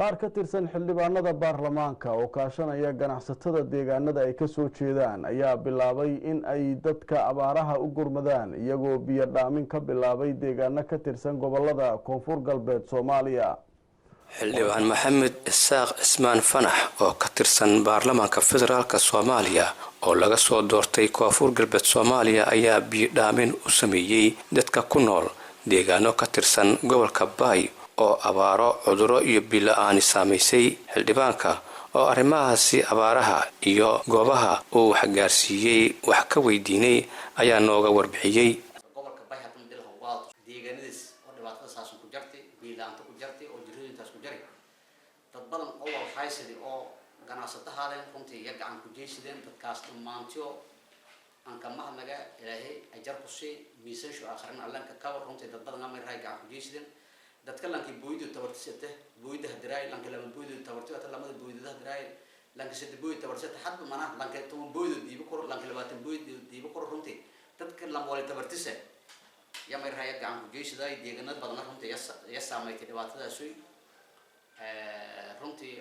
qaar ka tirsan xildhibaanada baarlamaanka oo kaashanaya ganacsatada deegaanada ay ka soo jeedaan ayaa bilaabay in ay dadka abaaraha u gurmadaan iyagoo biyo dhaamin ka bilaabay deegaano ka tirsan gobolada koonfur galbeed Soomaaliya. xildhibaan maxamed isaaq cismaan fanax oo ka tirsan baarlamaanka federaalka Soomaaliya oo laga soo doortay koonfur galbeed Soomaaliya ayaa biyo dhaamin u sameeyay dadka ku nool deegaano ka tirsan gobolka Baay oo abaaro cuduro iyo bila'aan saameysay. xildhibaanka oo arrimahaasi abaaraha iyo goobaha uu wax gaarsiiyay wax ka weydiinay ayaa nooga warbixiyay. gobolka Baay hadda midlaha waa deegaanadiis oo dhibaatada saasan ku jirtay biilaanta ku jirtay oo jirooyinkaas ku jiray dad badan oo waxaysadii oo ganacsatahaaleen runtii iyaga gacan ku jeesideen dadkaas dhammaantiyo aan ka mahadnaga ilaahay ajar ku sii miisasho akhrin allanka ka war runtii dad badan ama raay gacan ku jeesideen dadka lankii booydu tabartisate booyda hadiray lanka lama booydu tabartisate lamada booydu hadiray lanka sida booydu tabartisate hadba mana lanka toban booydu diibo kor lanka 20 booydu diibo kor runtii dadka lama wali tabartisate yama raay gacan ku jeesiday deegaanada badan runtii ya saameeyay dhibaatadaas runtii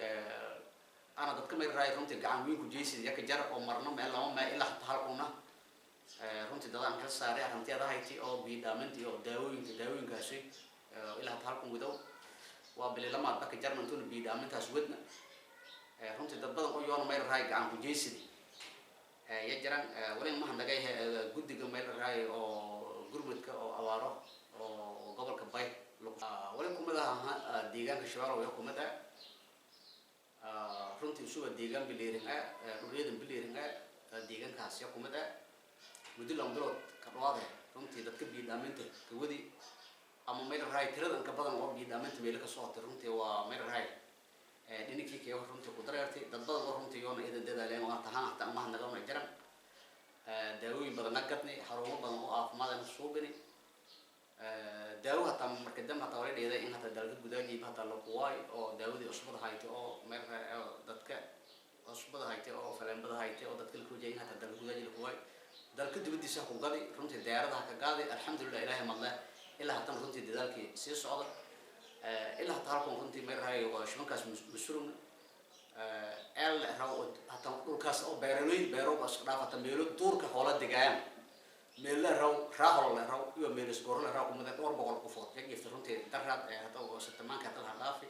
ana dadka ma raay runtii gacan weyn ku jeesiday ya ka jar oo marno meel lama ma ilaa halkuna runtii dadaan ka saaray arrinteeda hayti oo biidaamintii oo daawooyinkaasi ilaa halkan wadaw waa bililama dadka jarmantoon biidaamintaas wadna runtii dad badan oo yoon meel raay gacan ku jeesiday ya jaran wali ma handagay guddiga meel raay oo gurmadka oo awaaro oo gobolka Baay wali kumadaha deegaanka shabaab oo kumada runtii soo deegaan bileeringa dhuliyada bileeringa deegaankaas ya kumada muddo lamdrood ka dhawaade runtii dadka biidaaminta ka wadi ama meel raay tiradan ka badan oo biidaaminta meel ka soo tirtay runtii waa meel raay dhinikii ka runtii ku dareertay dad badan oo runtii yoona idan dadaaleen oo tahan hata ma naga ma jiran daawooyin badan nagadnay xarumo badan oo caafimaad soo gani daawo hata marka dam hata wali dheeday in hata dalka gudaha hata la kuway oo daawada cusbada hayto oo meel dadka cusbada hayto oo faleembada hayto oo dadka ku jeeyay hata dalka gudaha la kuway dalka dibadiisa ku gaday runtii diyaaradaha ka gaaday alxamdulillah ilaahay madla ilaa hatan runtii dadaalkii sii socda ilaa hata halkan runtii meel raay oo shaqaas masuulun raw hata dhulkaas oo beero bas dhaafata meelo duurka hoola degaan meel raw raahol iyo meel isgoor raw kuma dhowr boqol qofood yagifta runtii daraad hata oo satamaanka hata dhaafi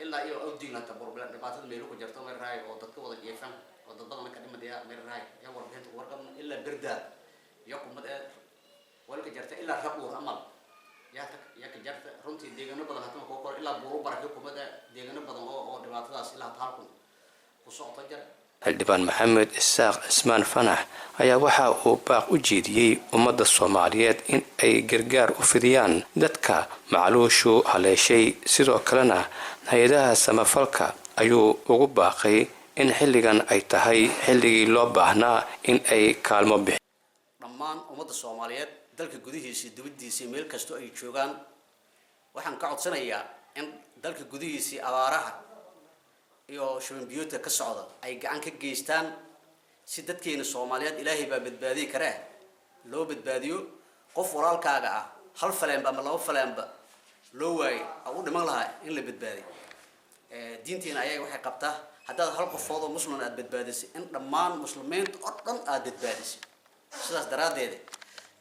ilaa iyo awdiina ta problem dhibaatada meel ku jirto meel raay oo dadka wada jeefan oo dad badan ka dhimadaya meel raay ya warbixinta warqam ilaa birdaad iyo kuma walka jarta ilaa rabuur amal ya ka jarta runtii deegaano badan hata ko kor ilaa buuru barako kumada deegaano badan oo dhibaatadaas ilaa halkan ku socota jar. xildhibaan maxamed isaaq cismaan fanax ayaa waxa uu baaq u jeediyay ummadda Soomaaliyeed in ay gargaar u fidiyaan dadka macluushu haleeshay sidoo kalena hay'adaha samafalka ayuu ugu baaqay in xilligan ay tahay xilligii loo baahnaa in ay kaalmo bixiyaan dhammaan ummadda Soomaaliyeed dalka gudihiisa dibadiisa meel kasto ay joogaan waxaan ka codsanayaa in dalka gudihiisa abaaraha iyo shuban biyuuta ka socda ay gacan ka geystaan si dadkeena Soomaaliyeed Ilaahay baa badbaadi kara loo badbaadiyo qof walaalkaaga ah hal faleemba ama laba faleemba loo waay oo dhiman lahaa in la badbaadiyo diinteena ayay waxay qabtaa haddaad hal qofood oo muslim aad badbaadisay in dhammaan muslimiinta oo dhan aad badbaadisay sidaas daraadeed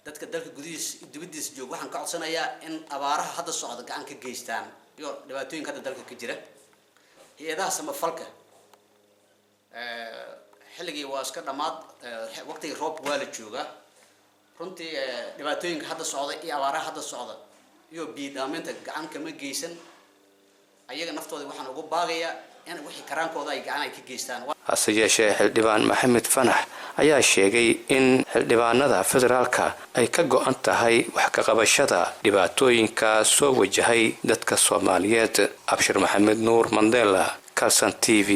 dadka dalka gudihiisa dibadiisa joog waxaan ka codsanayaa in abaaraha hadda socda gacan ka geystaan iyo dhibaatooyinka hadda dalka ka jira hay'adaha samafalka xilligii waa iska dhamaad waqtigii roobka waa la joogaa runtii dhibaatooyinka hadda socda iyo abaaraha hadda socda iyo biidaaminta gacan kama geysan ayaga naftooda waxaan ugu baaqayaa in wixii karaankooda ay gacan ay ka geystaan. hase yeeshee xildhibaan maxamed fanax ayaa sheegay in xildhibaanada federaalka ay ka go'an tahay wax ka qabashada dhibaatooyinka soo wajahay dadka Soomaaliyeed. Abshir Maxamed Nuur Mandela, Kalsan TV.